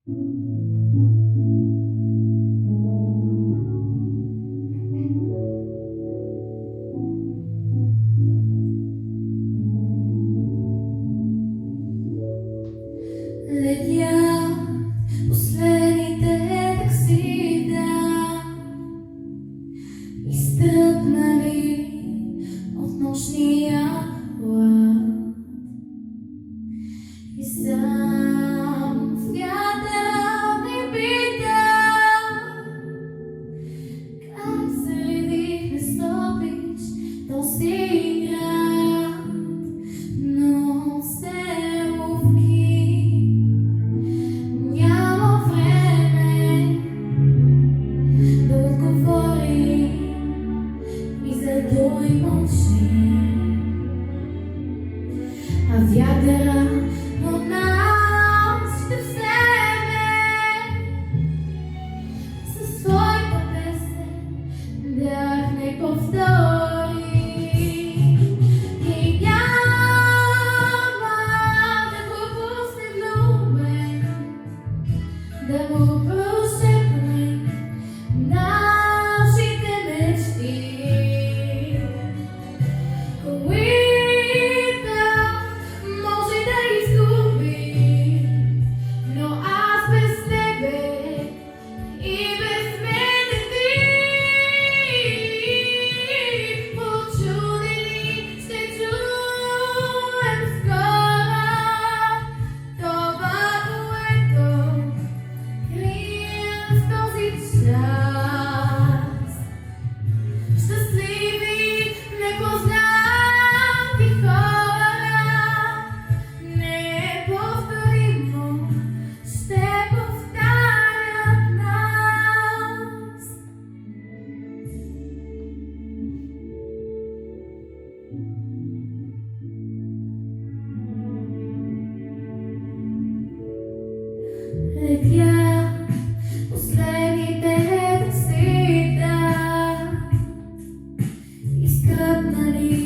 Летят последните таксита, изтръпнали от нощния hlad. И сам в вятъра ми пита, как се редих да стопиш този град, но се ловки. Няма време да отговори и задуй мълчи, а вятъра от нас ще вземе със своята песен, да не повтори. И няма да го пусне влюбен, да му прошепне нашите мечти, които може да изгуби, но аз без тебе и без мене ти. Учудени ще чуем скоро това, което крием в този час. Щастливи, непознати хора, неповторимо ще повтарят нас. Летят последните таксита, изтръпнали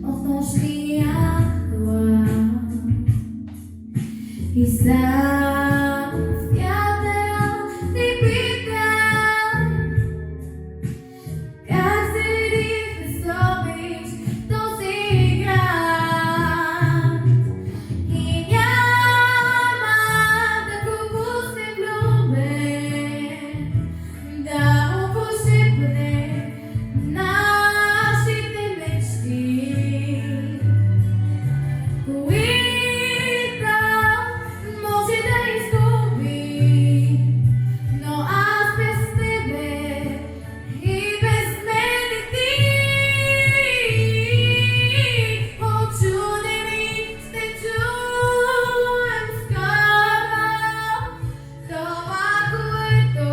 от нощния hlad. И сам в вятъра ни пита, как се редих да стопиш този град. И няма да го пусне влюбен, да му прошепне нашите мечти, които може да изгуби, но аз без тебе и без мене ти. Учудени ще чуем скоро това, което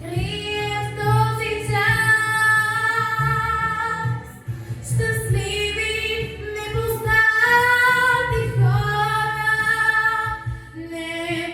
крие в този час. Щастливи, непознати хора, не